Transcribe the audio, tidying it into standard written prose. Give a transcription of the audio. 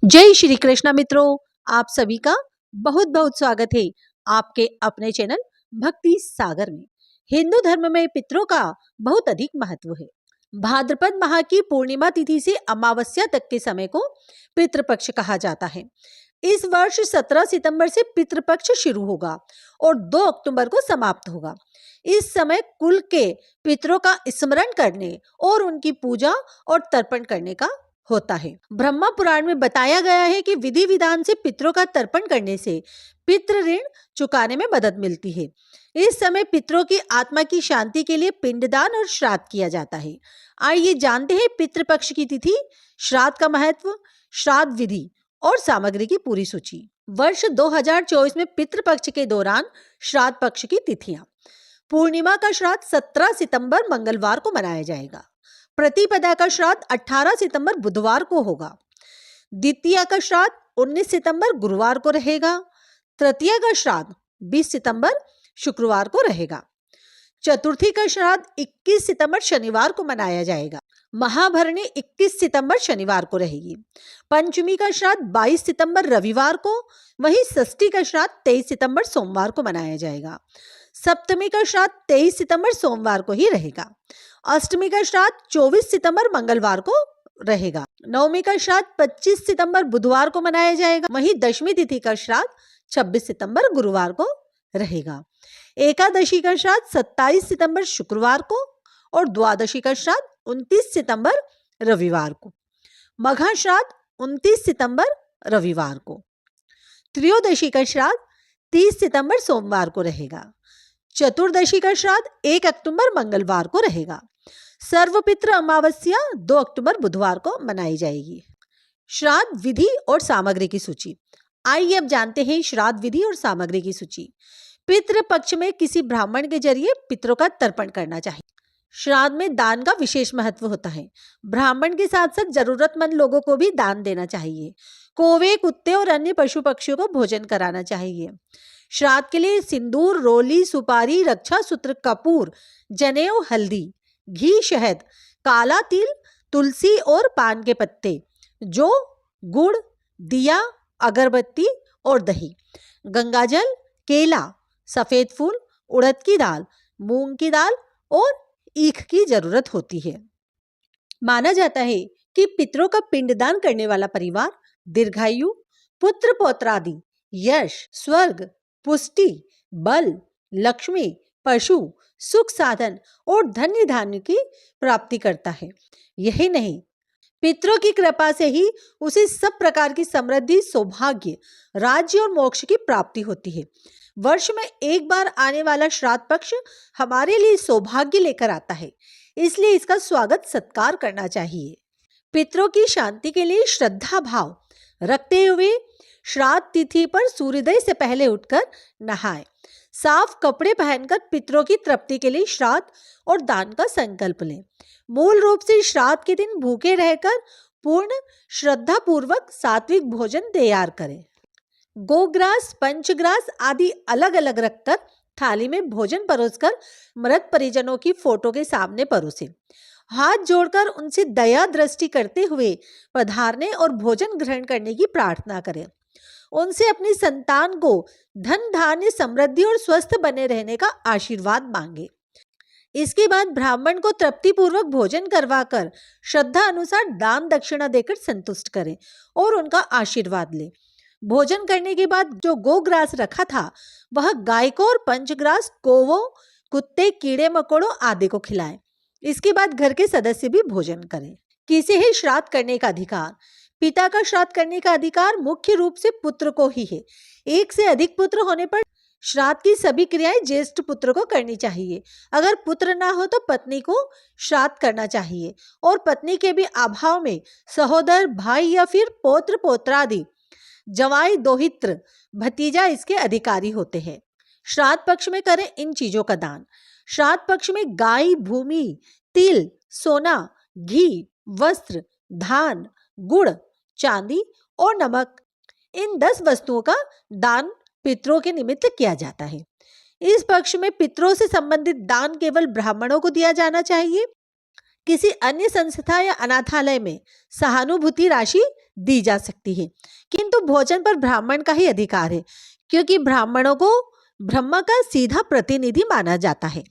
जय श्री कृष्णा मित्रों, आप सभी का बहुत बहुत स्वागत है आपके अपने चैनल भक्ति सागर में। हिंदू धर्म में पितरों का बहुत अधिक महत्व है। भाद्रपद माह की पूर्णिमा तिथि से अमावस्या तक के समय को पितृपक्ष कहा जाता है। इस वर्ष 17 सितंबर से पितृपक्ष शुरू होगा और 2 अक्टूबर को समाप्त होगा। इस समय कुल के पितरों का स्मरण करने और उनकी पूजा और तर्पण करने का होता है। ब्रह्मा पुराण में बताया गया है कि विधि विधान से पितरों का तर्पण करने से पितृ ऋण चुकाने में मदद मिलती है। इस समय पितरों की आत्मा की शांति के लिए पिंडदान और श्राद्ध किया जाता है। आइए जानते हैं पितृपक्ष की तिथि, श्राद्ध का महत्व, श्राद्ध विधि और सामग्री की पूरी सूची। वर्ष 2024 में पितृपक्ष के दौरान श्राद्ध पक्ष की तिथियां। पूर्णिमा का श्राद्ध 17 सितंबर मंगलवार को मनाया जाएगा। प्रतिपदा का श्राद्ध 18 सितंबर बुधवार को होगा। द्वितीया का श्राद्ध 19 सितंबर गुरुवार को रहेगा। तृतीया का श्राद्ध 20 सितंबर शुक्रवार को रहेगा। चतुर्थी का श्राद्ध 21 सितंबर शनिवार को मनाया जाएगा। महाभरणी 21 सितंबर शनिवार को रहेगी। पंचमी का श्राद्ध 22 सितंबर रविवार को, वहीं षष्ठी का श्राद्ध 23 सितंबर सोमवार को मनाया जाएगा। सप्तमी का श्राद्ध 23 सितंबर सोमवार को ही रहेगा। अष्टमी का श्राद्ध 24 सितंबर मंगलवार को रहेगा। नवमी का श्राद्ध 25 सितंबर बुधवार को मनाया जाएगा। वहीं दशमी तिथि का श्राद्ध 26 सितंबर गुरुवार को रहेगा। एकादशी का श्राद्ध 27 सितंबर शुक्रवार को और द्वादशी का श्राद्ध 29 सितंबर रविवार को। मघा श्राद्ध 29 सितंबर रविवार को। त्रयोदशी का श्राद्ध 30 सितंबर सोमवार को रहेगा। चतुर्दशी का श्राद्ध 1 अक्टूबर मंगलवार को रहेगा। सर्वपितृ अमावस्या 2 अक्टूबर बुधवार को मनाई जाएगी। श्राद्ध विधि और सामग्री की सूची। आइए अब जानते हैं श्राद्ध विधि और सामग्री की सूची। पितृ पक्ष में किसी ब्राह्मण के जरिए पितरों का तर्पण करना चाहिए। श्राद्ध में दान का विशेष महत्व होता है। ब्राह्मण के साथ साथ जरूरतमंद लोगों को भी दान देना चाहिए। कौवे, कुत्ते और अन्य पशु पक्षियों को भोजन कराना चाहिए। श्राद्ध के लिए सिंदूर, रोली, सुपारी, रक्षा सूत्र, कपूर, जनेऊ, हल्दी, घी, शहद, काला तिल, तुलसी और पान के पत्ते, जौ, गुड़, दिया, अगरबत्ती और दही, गंगाजल, केला, सफेद फूल, उड़द की दाल, मूंग की दाल और ईख की जरूरत होती है। माना जाता है कि पितरों का पिंडदान करने वाला परिवार दीर्घायु, पुत्र पौत्रादि, यश, स्वर्ग, पुष्टि, बल, लक्ष्मी, पशु, सुख साधन और धन्य धान्य की प्राप्ति करता है। यही नहीं, पितरों की कृपा से ही उसे सब प्रकार की समृद्धि, सौभाग्य, राज्य और मोक्ष की प्राप्ति होती है। वर्ष में एक बार आने वाला श्राद्ध पक्ष हमारे लिए सौभाग्य लेकर आता है, इसलिए इसका स्वागत सत्कार करना चाहिए। पितरों की शांति के लिए श्रद्धा भाव रखते हुए श्राद्ध तिथि पर सूर्योदय से पहले उठकर नहाएं। साफ कपड़े पहनकर पितरों की तृप्ति के लिए श्राद्ध और दान का संकल्प लें। मूल रूप से श्राद्ध के दिन भूखे रहकर पूर्ण श्रद्धा पूर्वक सात्विक भोजन तैयार करें। गोग्रास, पंचग्रास आदि अलग अलग रखकर थाली में भोजन परोसकर मृत परिजनों की फोटो के सामने परोसें। हाथ जोड़कर उनसे दया दृष्टि करते हुए पधारने और भोजन ग्रहण करने की प्रार्थना करें। उनसे अपनी संतान को धन, धान्य, समृद्धि और स्वस्थ बने रहने का आशीर्वाद मांगे। इसके बाद ब्राह्मण को तृप्ति पूर्वक भोजन करवाकर श्रद्धा अनुसार दान दक्षिणा देकर संतुष्ट करें और उनका आशीर्वाद लें। भोजन करने के बाद जो गोग्रास रखा था वह गाय को और पंचग्रास कौवों, कुत्ते, कीड़े मकोड़ों आदि को खिलाएं। इसके बाद घर के सदस्य भी भोजन करें। किसे है श्राद्ध करने का अधिकार? पिता का श्राद्ध करने का अधिकार मुख्य रूप से पुत्र को ही है। एक से अधिक पुत्र होने पर श्राद्ध की सभी क्रियाएं ज्येष्ठ पुत्र को करनी चाहिए। अगर पुत्र ना हो तो पत्नी को श्राद्ध करना चाहिए और पत्नी के भी अभाव में सहोदर, भाई या फिर पौत्र पौत्रादि, जवाई, दोहित्र, भतीजा इसके अधिकारी होते हैं। श्राद्ध पक्ष में करें इन चीजों का दान। श्राद्ध पक्ष में गाय, भूमि, तिल, सोना, घी, वस्त्र, धान, गुड़, चांदी और नमक, इन 10 वस्तुओं का दान पितरों के निमित्त किया जाता है। इस पक्ष में पितरों से संबंधित दान केवल ब्राह्मणों को दिया जाना चाहिए। किसी अन्य संस्था या अनाथालय में सहानुभूति राशि दी जा सकती है, किंतु भोजन पर ब्राह्मण का ही अधिकार है, क्योंकि ब्राह्मणों को ब्रह्म का सीधा प्रतिनिधि माना जाता है।